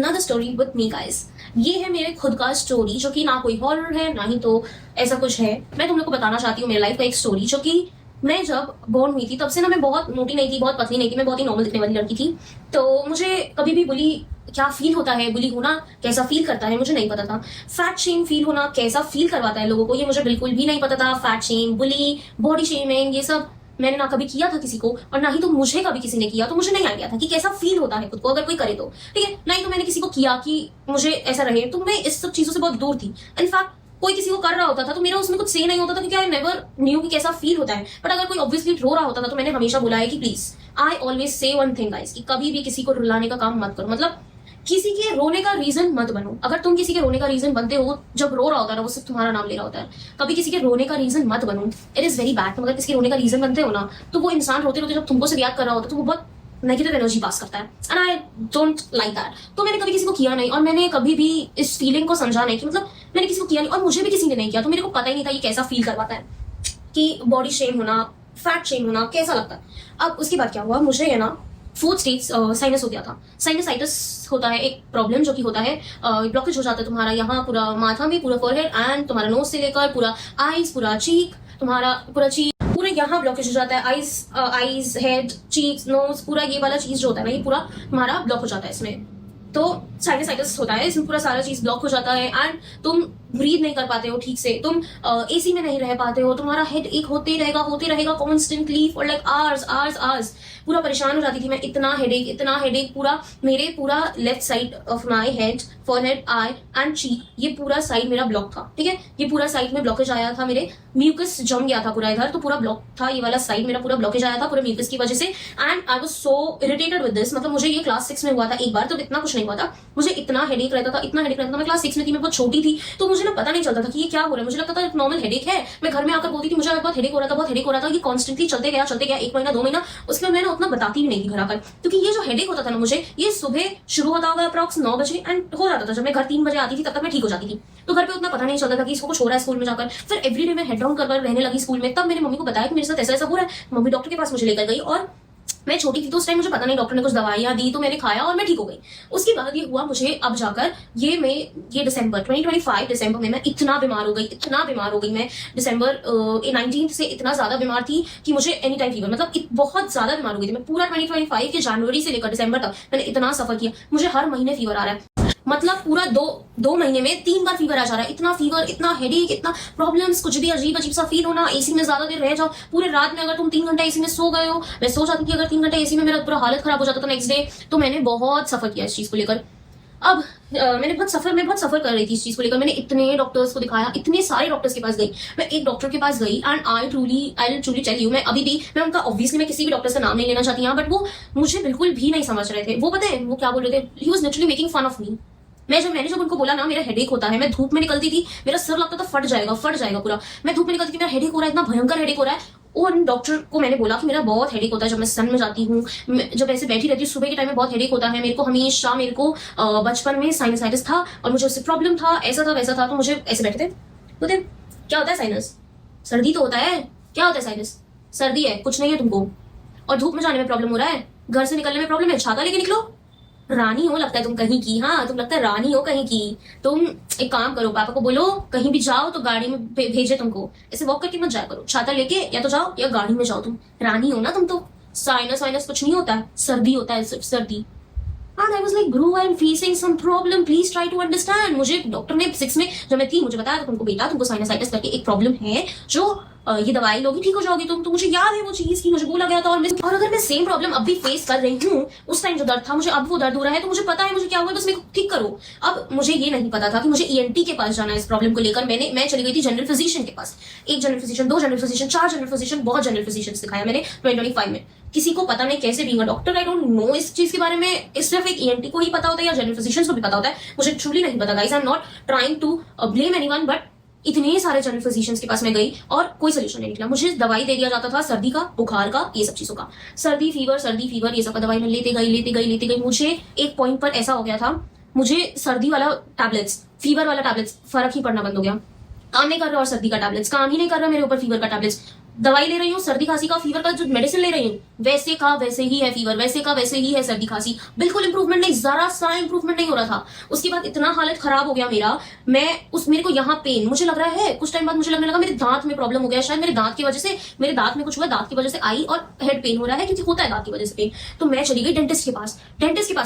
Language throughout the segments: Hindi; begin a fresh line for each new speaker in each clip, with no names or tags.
another story with me guys। ये है मेरे खुद का स्टोरी जो कि ना कोई हॉरर है ना ही तो ऐसा कुछ है। मैं तुम लोग को बताना चाहती हूँ मेरी लाइफ का एक स्टोरी जो कि मैं जब बॉर्न हुई थी तब से ना मैं बहुत मोटी नहीं थी, बहुत पतली नहीं थी, मैं बहुत ही नॉर्मल दिखने वाली लड़की थी। तो मुझे कभी भी बुली क्या फील होता है, बुली होना कैसा फील करता है मुझे नहीं पता था। फैट शेम फील होना कैसा फील करवाता है लोगों को ये मुझे बिल्कुल भी नहीं पता था। फैट शेम, बुली, बॉडी शेमिंग ये सब मैंने ना कभी किया था किसी को और ना ही तो मुझे कभी किसी ने किया, तो मुझे नहीं आइडिया था कि कैसा फील होता है खुद को अगर कोई करे तो। ठीक है, नहीं तो मैंने किसी को किया कि मुझे ऐसा रहे, तो मैं इस सब चीजों से बहुत दूर थी। इनफैक्ट कोई किसी को कर रहा होता था तो मेरा उसमें कुछ से नहीं होता था क्योंकि आई नेवर न्यू कि कैसा फील होता है। बट अगर कोई ऑब्वियसली रो रहा होता था तो मैंने हमेशा बोला है कि please I always say one thing guys कि कभी भी किसी को रुलाने का काम मत करो। मतलब किसी के रोने का रीजन मत बनो। अगर तुम किसी के रोने का रीजन बनते हो जब रो रहा होता है ना, वो सिर्फ तुम्हारा नाम ले रहा होता है, कभी किसी के रोने का रीजन मत बनो। It is very bad. तुम अगर किसी के रोने का रीजन बनते हो ना तो वो इंसान रोते रोते जब तुमको से रिएक्ट कर रहा होता है तो वो बहुत नेगेटिव एनर्जी पास करता है and I don't like that. तो मैंने कभी किसी को किया नहीं और मैंने कभी भी इस फीलिंग को समझा नहीं कि मतलब मैंने किसी को किया नहीं और मुझे भी किसी ने नहीं किया, तो मेरे को पता ही नहीं था ये कैसा फील करवाता है कि बॉडी शेम होना, फैट शेम होना कैसा लगता है। अब उसके बाद क्या हुआ, मुझे है ना 4th स्टेज साइनस हो गया था। साइनसाइटिस होता है एक प्रॉब्लम जो कि होता है, ब्लॉकेज हो जाता है तुम्हारा यहाँ पूरा माथा में, पूरा फोरहेड एंड तुम्हारा नोज से लेकर पूरा आईज, पूरा चीक, तुम्हारा पूरा चीक पूरे यहाँ ब्लॉकेज हो जाता है। आईज, हेड, चीक्स, नोज, पूरा ये वाला चीज जो होता है ना ये पूरा तुम्हारा ब्लॉक हो जाता है इसमें। तो साइनसाइटिस होता है, इसमें पूरा सारा चीज ब्लॉक हो जाता है एंड तुम ब्रीथ नहीं कर पाते हो ठीक से, तुम एसी में नहीं रह पाते हो, तुम्हारा हेड एक होते रहेगा कॉन्स्टेंटली फॉर लाइक आवर्स। पूरा परेशान हो जाती थी मैं, इतना हेडेक पूरा मेरे पूरा left side of my head, forehead, I and चीक, ये पूरा साइड मेरा ब्लॉक था। ठीक है, ये पूरा साइड में ब्लॉकेज आया था, मेरे म्यूकस जम गया था पूरा इधर, तो पूरा ब्लॉक था ये वाला साइड, मेरा पूरा ब्लॉकेज आया था पूरे म्यूकस की वजह से and I was so irritated with this. मतलब मुझे ये क्लास 6 में हुआ था एक बार, तो इतना कुछ नहीं हुआ था, मुझे इतना हेडेक रहता था। मैं क्लास 6 में थी, मैं बहुत छोटी थी, तो मुझे ना पता नहीं चलता था कि ये क्या हो रहा है। मुझे लगता था नॉर्मल हेडेक है। मैं घर में आकर बोलती थी मुझे बहुत हेडेक हो रहा था। ये कॉन्स्टेंटली चलते गया 1 महीना 2 महीना, उसके बाद मैंने उतना बताती भी नहीं थी घर आकर, क्योंकि ये जो हेडेक होता था ना मुझे, ये सुबह शुरू होता होगा अप्रॉक्स 9 बजे एंड हो जाता था। जब मैं घर 3 बजे आती थी तब तक मैं ठीक हो जाती थी, तो घर पे उतना पता नहीं चलता था कि इसको कुछ हो रहा है स्कूल में जाकर। फिर एवरीडे मैं हेड डाउन कर रहने लगी स्कूल में, तब मैंने मम्मी को बताया कि मेरे साथ ऐसा हो रहा है। मम्मी डॉक्टर के पास मुझे लेकर गई और मैं छोटी थी तो उस टाइम मुझे पता नहीं, डॉक्टर ने कुछ दवाइयां दी तो मैंने खाया और मैं ठीक हो गई। उसके बाद ये हुआ मुझे अब जाकर ये दिसंबर 2025 दिसंबर में मैं इतना बीमार हो गई। मैं दिसंबर 19 से इतना ज्यादा बीमार थी कि मुझे एनी टाइम फीवर, मतलब बहुत ज्यादा बीमार हो गई थी मैं। पूरा 2025 के जनवरी से लेकर दिसंबर तक मैंने इतना सफर किया। मुझे हर महीने फीवर आ रहा है, मतलब पूरा दो महीने में 3 बार फीवर आ जा रहा है। इतना फीवर, इतना हेडेक, इतना प्रॉब्लम्स, कुछ भी अजीब सा फील होना, एसी में ज्यादा देर रह जाओ पूरे रात में। अगर तुम 3 घंटा एसी में सो गए हो, मैं सो जाती थी अगर 3 घंटा एसी में, मेरा पूरा हालत खराब हो जाता था नेक्स्ट डे। तो मैंने बहुत सफर किया इस चीज को लेकर। अब मैं बहुत सफर कर रही थी इस चीज को लेकर। मैंने इतने डॉक्टर्स को दिखाया, इतने सारे डॉक्टर्स के पास गई। मैं एक डॉक्टर के पास गई and I truly tell you, मैं अभी भी मैं उनका ऑब्वियसली मैं किसी भी डॉक्टर का नाम नहीं लेना चाहती यहाँ, बट वो मुझे बिल्कुल भी नहीं समझ रहे थे। वो पता है वो क्या बोल रहे थे, he was literally making fun of me. मैंने जब उनको बोला ना मेरा हेडेक होता है, मैं धूप में निकलती थी, मेरा सर लगता था फट जाएगा पूरा। मैं धूप में निकलती थी, मेरा हेडेक हो रहा है, इतना भयंकर हेडेक हो रहा है। और डॉक्टर को मैंने बोला कि मेरा बहुत हेडेक होता है जब मैं सन में जाती हूँ, जब ऐसे बैठी रहती हूँ सुबह के टाइम में बहुत हेडेक होता है मेरे को हमेशा। मेरे को बचपन में साइनसाइटिस था और मुझे उससे प्रॉब्लम था, ऐसा था वैसा था। तो मुझे ऐसे बैठे थे, बोलते क्या होता है साइनस, सर्दी तो होता है, क्या होता है साइनस, सर्दी है, कुछ नहीं है तुमको। और धूप में जाने में प्रॉब्लम हो रहा है, घर से निकलने में प्रॉब्लम है, छाता लेके निकलो। रानी हो लगता है तुम कहीं की, हाँ तुम लगता है रानी हो कहीं की। तुम एक काम करो, पापा को बोलो कहीं भी जाओ तो गाड़ी में भेजे तुमको, ऐसे वॉक करके मत जाया करो, छाता लेके या तो जाओ या गाड़ी में जाओ। तुम रानी हो ना तुम तो। साइनस वाइनस कुछ नहीं होता है, सर्दी होता है, सिर्फ सर्दी। And I was like, bro, I'm facing some problem. Please try to understand. मुझे डॉक्टर ने 6 में जब मैं थी मुझे बताया था तुमको बेटा तुमको साइनसाइटिस करके एक प्रॉब्लम है जो ये दवाई लोगी ठीक हो जाओगी तुम। तो मुझे याद है वो चीज की मुझे बोला गया था। और अगर मैं सेम प्रॉब्लम अब भी फेस कर रही हूँ, उस टाइम जो दर्द था मुझे अब वो दर्द हो रहा है, तो मुझे पता है मुझे क्या हुआ, बस मेरे को ठीक करो। अब मुझे ये नहीं पता था कि मुझे ईएनटी के पास जाना है इस प्रॉब्लम को लेकर। मैं चली गई थी जनरल फिजिशियन के पास। 1 general physician, 2 general physician, 4 general physician, बहुत जनरल फिजिशियन दिखाया मैंने 2025 में। किसी को पता नहीं कैसे being a doctor, I don't know इस चीज के बारे में, सिर्फ एक ईएनटी को ही पता होता है या जनरल फिजिशियंस को भी पता होता है, मुझे ट्रूली नहीं पता guys. I am not trying to blame anyone, but इतने सारे जनरल फिजिशियंस के पास मैं गई और कोई सोल्यूशन नहीं निकला। मुझे दवाई दे दिया जाता था सर्दी का, बुखार का, ये सब चीजों का, सर्दी फीवर ये सब का दवाई मैं लेते गई। मुझे एक पॉइंट पर ऐसा हो गया था, मुझे सर्दी वाला टैबलेट्स, फीवर वाला टैबलेट्स फर्क ही पड़ना बंद हो गया। काम नहीं कर रहा और सर्दी का टैबलेट्स काम ही नहीं कर रहा मेरे ऊपर, फीवर का टैबलेट्स दवाई ले रही हूँ सर्दी खांसी का, फीवर का जो मेडिसिन ले रही हूँ वैसे का वैसे ही है फीवर, वैसे का वैसे ही है सर्दी खांसी, बिल्कुल इंप्रूवमेंट नहीं, जरा सा इंप्रूवमेंट नहीं हो रहा था। उसके बाद इतना हालत खराब हो गया मेरा, मेरे को यहाँ पेन, मुझे लग रहा है कुछ टाइम बाद मुझे लगने लगा मेरे दांत में प्रॉब्लम हो गया, शायद मेरे दांत की वजह से, मेरे दांत में कुछ हुआ, दांत की वजह से आई और हेड पेन हो रहा है, क्योंकि होता है दांत की वजह से पेन। तो मैं चली गई डेंटिस्ट के पास,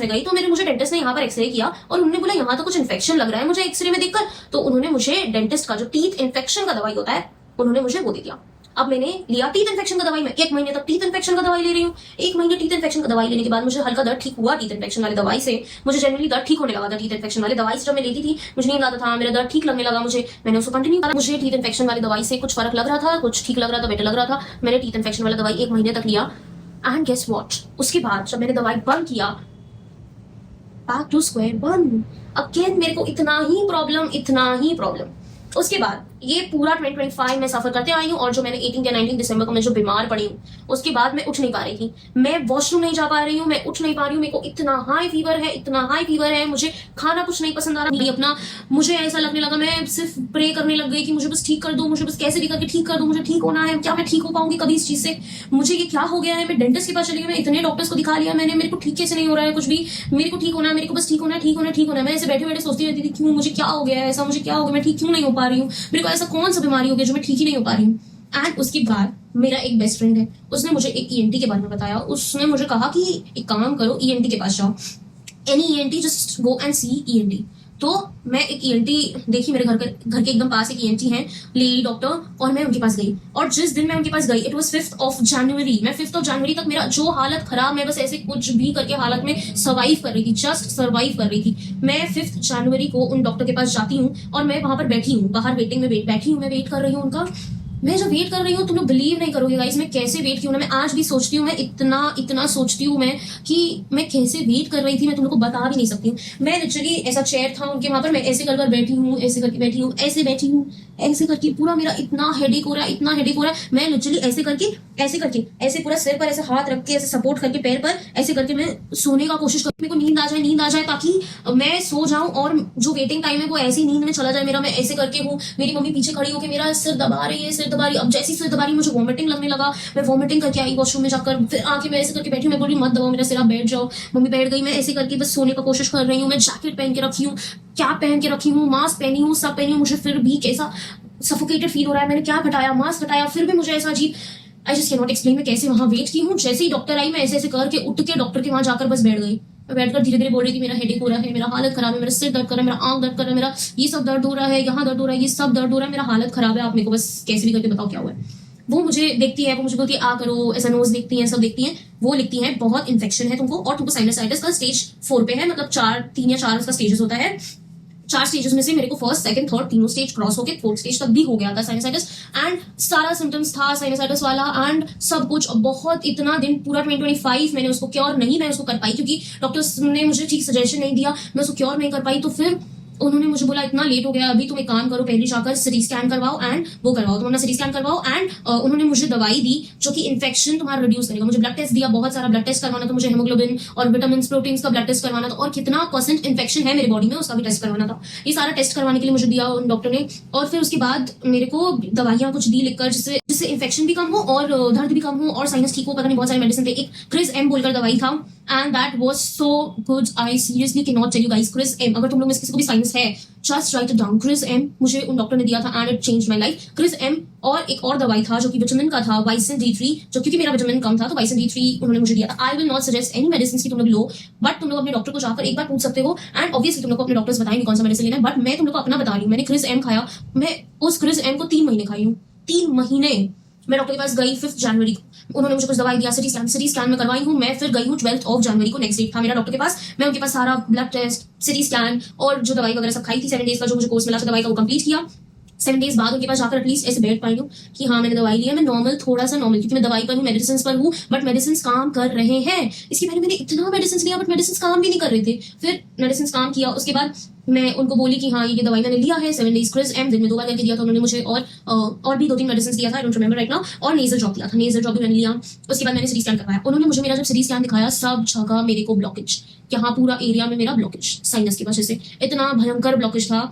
मैं गई तो मुझे डेंटिस्ट ने यहाँ पर एक्सरे किया और उन्होंने बोला यहाँ तो कुछ इन्फेक्शन लग रहा है मुझे एक्सरे में देखकर। तो उन्होंने मुझे डेंटिस्ट का जो टीथ इन्फेक्शन का दवाई होता है उन्होंने मुझे वो दे दिया। अब मैंने लिया टीथ इन्फेक्शन का दवाई, मैं 1 महीने तक टीथ इन्फेक्शन का दवाई ले रही हूँ। 1 महीने टीथ इन्फेक्शन का दवाई लेने के बाद मुझे हल्का दर्द ठीक हुआ टीथ इन्फेक्शन वाली दवाई से, मुझे जनरली दर्द ठीक होने लगा था टीथ इन्फेक्शन वाली दवाई से। जब मैं लेती थी मुझे नींद आता था, मेरा दर्द ठीक लगने लगा मुझे, मैंने उसको कंटिन्यू करा। मुझे टीथ इन्फेक्शन वाली दवाई से कुछ फर्क लग रहा था, कुछ ठीक लग रहा था, बेटर लग रहा था। मैंने टीथ इन्फेक्शन वाली दवाई 1 महीने तक लिया एंड गेस व्हाट, उसके बाद जब मैंने दवाई बंद किया, back to square one again, मेरे को इतना ही प्रॉब्लम। उसके बाद ये पूरा 2025 में सफर करते आई हूँ, और जो मैंने 18 या 19 दिसंबर को मैं जो बीमार पड़ी हूँ उसके बाद मैं उठ नहीं पा रही थी, मैं वॉशरूम नहीं जा पा रही हूँ, मैं उठ नहीं पा रही हूँ, मेरे को इतना हाई फीवर है, मुझे खाना कुछ नहीं पसंद आ रहा अपना, मुझे ऐसा लगने लगा मैं सिर्फ प्रे करने लग गई कि मुझे बस ठीक कर दो, मुझे बस कैसे भी करके ठीक कर दो, मुझे ठीक होना है, क्या मैं ठीक हो पाऊंगी कभी इस चीज से, मुझे ये क्या हो गया है। मैं डेंटिस्ट के पास चली गई, मैं इतने डॉक्टर्स को दिखा लिया मैंने, मेरे को ठीक कैसे नहीं हो रहा है कुछ भी, मेरे को ठीक होना है, मेरे को बस ठीक होना है। मैं ऐसे बैठे बैठे सोचती रहती थी क्यों मुझे क्या हो गया है, ऐसा मुझे क्या हो गया, मैं ठीक क्यों नहीं हो पा रही हूँ, मेरे को ऐसा कौन सा बीमारी हो गया जो मैं ठीक ही नहीं हो पा रही हूँ। एंड उसके बाद मेरा एक बेस्ट फ्रेंड है, उसने मुझे एक ईएनटी के बारे में बताया, उसने मुझे कहा कि एक काम करो ईएनटी के पास जाओ, any ENT, just go and see ENT. तो मैं एक ईएनटी देखी, मेरे घर के एकदम पास एक ईएनटी है लेडी डॉक्टर, और मैं उनके पास गई, और जिस दिन मैं उनके पास गई it was 5th of January, मैं 5th ऑफ जनवरी तक मेरा जो हालत खराब, मैं बस ऐसे कुछ भी करके हालत में सर्वाइव कर रही थी, जस्ट सर्वाइव कर रही थी। मैं 5th जनवरी को उन डॉक्टर के पास जाती हूँ और मैं वहां पर बैठी हूँ, बाहर वेटिंग में बैठी हूँ, मैं वेट कर रही हूँ उनका। मैं जो वेट कर रही हूँ तुम लोग बिलीव नहीं करोगे गाइस, मैं कैसे वेट की हूँ ना, मैं आज भी सोचती हूँ, मैं इतना सोचती हूँ मैं कि मैं कैसे वेट कर रही थी, मैं तुम लोग को बता भी नहीं सकती हूँ। मैं लिटरली ऐसा चेयर था उनके वहां पर, मैं ऐसे कर बैठी हूँ, ऐसे करके बैठी हूँ, ऐसे बैठी हूँ, ऐसे करके पूरा मेरा इतना हेडेक हो रहा है, मैं लिटरली ऐसे पूरा सिर पर ऐसे हाथ रख के ऐसे सपोर्ट करके पैर पर ऐसे करके मैं सोने का कोशिश करती हूँ, मेरे को नींद आ जाए ताकि मैं सो जाऊं, और जो वेटिंग टाइम है वो ऐसी नींद में चला जाए मेरा। मैं ऐसे करके हूँ, मेरी मम्मी पीछे खड़ी होकर मेरा सिर दबा रही है, अब जैसी सिर दबा रही मुझे वॉमिटिंग लगने लगा, मैं वॉमिटिंग करके आई वॉशरूम में जाकर, फिर आके मैं ऐसे करके बैठी हूँ, मैं बोल रही मत दबाओ मेरा सिर, आप बैठ जाओ। मम्मी बैठ गई, मैं ऐसे करके बस सोने का कोशिश कर रही हूँ, मैं जैकेट पहन के रखी हूँ, क्या पहन के रखी हूँ, मास्क पहनी हूँ, सब पहनी हूँ, मुझे फिर भी कैसा सफोकेटेड फील हो रहा है, मैंने क्या हटाया, मास्क हटाया, फिर भी मुझे ऐसा अजीब, I just can not explain मैं कैसे वहां वेट की हूँ। जैसे ही डॉक्टर आई मैं ऐसे करके उठ के डॉक्टर के वहां जाकर बस बैठ गई, मैं बैठकर धीरे धीरे बोल रही थी मेरा हेडेक हो रहा है, मेरा हालत खराब है, मेरा सिर दर्द कर रहा है, मेरा आंख दर्द कर रहा है, मेरा ये सब दर्द हो रहा है, यहाँ दर्द हो रहा है, ये सब दर्द हो रहा है, मेरा हालत खराब है, आप मेरे को बस कैसे भी करके बताओ क्या हुआ है। वो मुझे देखती है, वो मुझे बोलती है आ करो, ऐसा नोज देखती है, सब देखती है, वो लिखती है बहुत इन्फेक्शन है तुमको, और तुमको साइनसाइटिस का स्टेज 4 पे है, मतलब 3 या 4 उसका स्टेजेस होता है, 4 स्टेजेस में से मेरे को फर्स्ट सेकंड थर्ड तीनों स्टेज क्रॉस होके 4th स्टेज तक भी हो गया था साइनसाइटिस, एंड सारा सिम्टम्स था साइनसाइटिस वाला, एंड सब कुछ बहुत इतना दिन पूरा 2025 मैंने उसको क्योर नहीं मैं उसको कर पाई, क्योंकि डॉक्टर्स ने मुझे ठीक सजेशन नहीं दिया, मैं उसको क्योर नहीं कर पाई। तो फिर उन्होंने मुझे बोला इतना लेट हो गया अभी, तुम एक काम करो, पहले जाकर सिटी स्कैन करवाओ एंड वो करवाओ, तुम अपना सिटी स्कैन करवाओ, एंड उन्होंने मुझे दवाई दी जो कि इन्फेक्शन तुम्हारा रिड्यूस करेगा। मुझे ब्लड टेस्ट दिया, बहुत सारा ब्लड टेस्ट करवाना था मुझे, हेमोग्लोबिन और विटामिन प्रोटीन्स का ब्लड टेस्ट करवाना था, और कितना % इन्फेक्शन है मेरे बॉडी में उसका भी टेस्ट करवाना था। ये सारा टेस्ट करवाने के लिए मुझे दिया उन डॉक्टर ने, और फिर उसके बाद मेरे को दवाइयां कुछ दी लिखकर, जिससे इन्फेक्शन भी कम हो और दर्द भी कम हो और साइनस ठीक हो, पता नहीं बहुत सारे मेडिसिन थे। एक क्रिस एम बोलकर दवाई था, and that was so good, I seriously can not tell you guys. Chris M, अगर तुम लोग में किसी को भी साइनस है just write it down, Chris M मुझे उन डॉक्टर ने दिया था and it change my life. Chris M और एक और दवाई था जो कि विटामिन का था, वाइसिन D3, जो क्योंकि मेरा विटामिन कम था तो वाइसिन D3 उन्होंने मुझे दिया था। I will not suggest any medicine की तुम लोग लो, बट तुम लोग अपने डॉक्टर को जाकर एक बार पूछ सकते हो, एंड ऑब्वियसली तुम लोग को अपने डॉक्टर्स बताएंगे कौन सा मेडिसिन लेना है, बट मैं तुम लोग को अपना बता रही हूँ। मैंने क्रिस एम खाया, मैं उस क्रिस एम को 3 महीने खाई हूँ, 3 महीने। मैं डॉक्टर के पास गई 5th जनवरी को, उन्होंने मुझे कुछ दवाई दिया, सिटी स्कैन में करवाई हूँ मैं, फिर गई हूँ 12th ऑफ जनवरी को, नेक्स्ट डेट था मेरा डॉक्टर के पास, मैं उनके पास सारा ब्लड टेस्ट, सिटी स्कैन और जो दवाई वगैरह सब खाई थी 7 डेज का जो मुझे कोर्स मिला था दवाई का वो कंप्लीट किया। 7 डेज बाद उनके पास जाकर एटलीस्ट ऐसे बैठ पाई हूँ कि हाँ मैंने दवाई लिया, मैं नॉर्मल, थोड़ा सा नॉर्मल, क्योंकि मैं दवाई पर हूँ, मेडिसिन पर हूँ, बट मेडिसिन काम कर रहे हैं। इसके पहले मैंने इतना मेडिसिन लिया बट मेडिसिन काम भी नहीं कर रहे थे, फिर मेडिसिन काम किया, उसके बाद मैं उनको बोली कि हाँ ये दवाई मैंने लिया है 7 डेज क्रिस एम, दिन में 2 बार करके दिया था उन्होंने मुझे, और भी 2-3 मेडिसिन दिया था, I don't remember right now, और नेजल ड्रॉप दिया था, नेजल ड्रॉप भी मैंने लिया। उसके बाद मैंने सिटी स्कैन करवाया, उन्होंने मुझे मेरा जब सिटी स्कैन दिखाया सब जगह मेरे को ब्लॉकेज, यहाँ पूरा एरिया में मेरा ब्लॉकेज, साइनस की वजह से इतना भयंकर ब्लॉकेज था।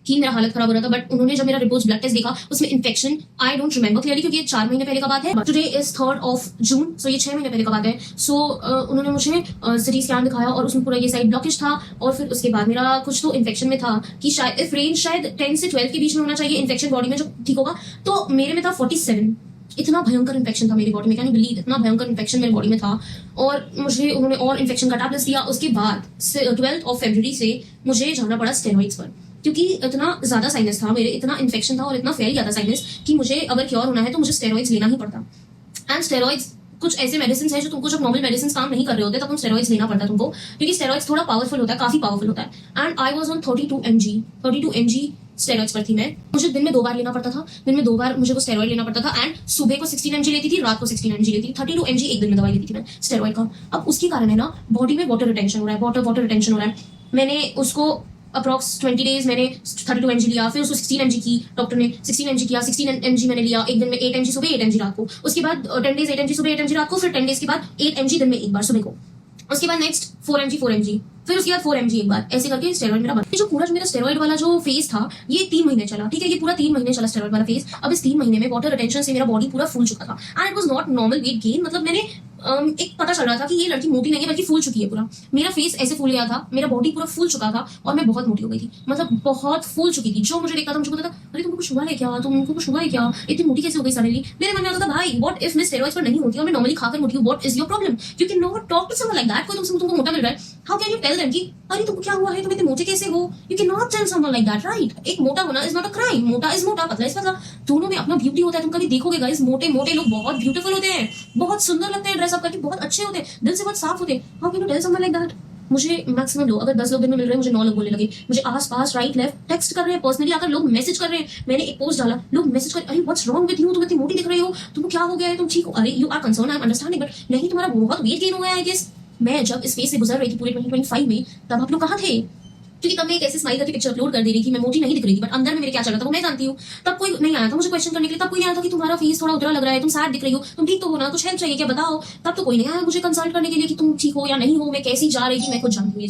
कि मेरा हालत खराब हो रहा था, बट उन्होंने जब मेरा रिपोर्ट ब्लड टेस्ट देखा उसमें infection, I don't remember clearly क्योंकि ये 4 महीने पहले का बात है, today is 3rd of June, सो ये 6 महीने पहले का बात है। सो उन्होंने मुझे सिटी स्कैन दिखाया और उसमें पूरा ये साइड ब्लॉकेज था, और फिर उसके बाद मेरा कुछ तो इन्फेक्शन में था कि शायद इफ रेंज शायद 10 से 12 के बीच में होना चाहिए इन्फेक्शन बॉडी में जो ठीक होगा, तो मेरे में था 47। इतना भयंकर इन्फेक्शन था मेरी बॉडी में, कैन यू बिलीव, इतना भयंकर इन्फेक्शन मेरी बॉडी में था। और मुझे उन्होंने और इन्फेक्शन का टैबलेट्स दिया। उसके बाद 12th of February से मुझे जाना पड़ा स्टेरॉइड्स पर, क्योंकि इतना ज्यादा साइनस था मेरे, इतना इन्फेक्शन था और इतना फैल गया था साइनस कि मुझे अगर क्योर होना है तो मुझे स्टेरॉइड्स लेना ही पड़ता। एंड स्टेरॉइड्स कुछ ऐसे मेडिसिन है जो तुमको जब नॉर्मल मेडिसिन काम नहीं कर रहे होते तब तुम स्टेरॉइड्स लेना पड़ता है तुमको, क्योंकि स्टेरॉइड्स थोड़ा पावरफुल होता है, काफी पावरफुल होता है। And I was on 32 mg steroids पर थी मैं। मुझे दिन में 2 बार लेना पड़ता था, दिन में 2 बार मुझे वो स्टेरॉइड लेना पड़ता था। एंड सुबह को 16 mg लेती थी, रात को 16 mg लेती थी। 32 mg एक दिन में दवाई लेती थी मैं स्टेरॉइड का। अब उसके कारण है ना बॉडी में वाटर रिटेंशन हो रहा है, वाटर रिटेंशन हो रहा है। मैंने उसको अप्रॉक्स 20 डेज मैंने 32 mg लिया, फिर उसको 16 mg की, डॉक्टर ने 16 mg किया, 16 mg मैंने लिया एक दिन में, 8 mg सुबह 8 mg रात को। उसके बाद 10 डेज 8 mg सुबह 8 mg रात को, फिर 10 डेज के बाद 8 mg दिन में एक बार सुबह को। उसके बाद नेक्स्ट 4 mg, फिर उसके बाद 4 mg एक बार, ऐसे करके स्टेरॉइड मेरा बंद। जो पूरा मेरा स्टेरॉइड वाला जो फेज था ये 3 महीने चला, ठीक है, ये पूरा 3 महीने चला स्टेरॉइड वाला फेज। अब इस 3 महीने में वाटर रिटेंशन से मेरा बॉडी पूरा फूल चुका था। And it was not normal weight gain, मतलब मैंने एक पता चल रहा था कि ये लड़की मोटी नहीं है बल्कि फूल चुकी है पूरा। मेरा फेस ऐसे फूल गया था, मेरा बॉडी पूरा फूल चुका था और मैं बहुत मोटी हो गई थी, मतलब बहुत फूल चुकी थी। जो मुझे देखता था मुझे बोलता था अरे तुमको कुछ हुआ है क्या, तुमको कुछ हुआ है क्या, इतनी मोटी कैसे हो गई सडनली। मेरे मन में आता था भाई व्हाट इफ मैं स्टेरॉइड्स पर नहीं होती और मैं नॉर्मली खाकर मोटी हूं, what is your problem, you can not talk to someone like that. कोई तुमको मोटा मिल रहा है, how can you tell them कि अरे तुमको क्या हुआ है, तुम इतने मोटे कैसे हो, you can not tell someone like that, right. एक मोटा होना इज नॉट अ क्राइम, मोटा इज मोटा, पतला इज पतला, दोनों में अपना ब्यूटी होता है। तुम कभी देखोगे गाइस मोटे मोटे लोग बहुत ब्यूटीफुल होते हैं, बहुत सुंदर लगते हैं ड्रेस अप करके, बहुत अच्छे होते हैं, दिल से बहुत साफ होते हैं। How can you tell someone like that. मुझे मैक्सिमम लोग अगर 10 लोग दिन में मिल रहे हैं मुझे 9 लोग बोलने लगे, मुझे आस पास राइट लेफ्ट टेक्स्ट कर रहे हैं, पर्सनली आकर लोग मैसेज कर रहे हैं। मैंने एक पोस्ट डाला, लोग मैसेज कर अरे व्हाट्स रॉन्ग विद यू, तुम इतनी मोटी दिख रही हो, तुमको क्या हो गया है, तुम ठीक हो, अरे you are concern, I am understanding, but नहीं तुम्हारा बहुत वेट गेन हो गया है। आई गेस मैं जब इस फेज से गुजर रही थी पूरे 2025 में, तब आप लोग कहाँ थे, क्योंकि तब मैं एक ऐसे स्माइल करके पिक्चर अपलोड कर दे रही थी, मैं मोटी नहीं दिख रही थी, बट अंदर में मेरे क्या चल रहा था वो मैं जानती हूँ। तब कोई नहीं आया था मुझे क्वेश्चन करने के लिए, तब कोई नहीं आया था कि तुम्हारा फेस थोड़ा उतरा लग रहा है, तुम सैड दिख रही हो, तुम ठीक तो हो ना, कुछ हेल्प चाहिए क्या बताओ। तब तो कोई नहीं आया मुझे कंसल्ट करने के लिए कि तुम ठीक हो या नहीं हो, मैं कैसी जा रही थी मैं खुद जानती हूँ ये चीज।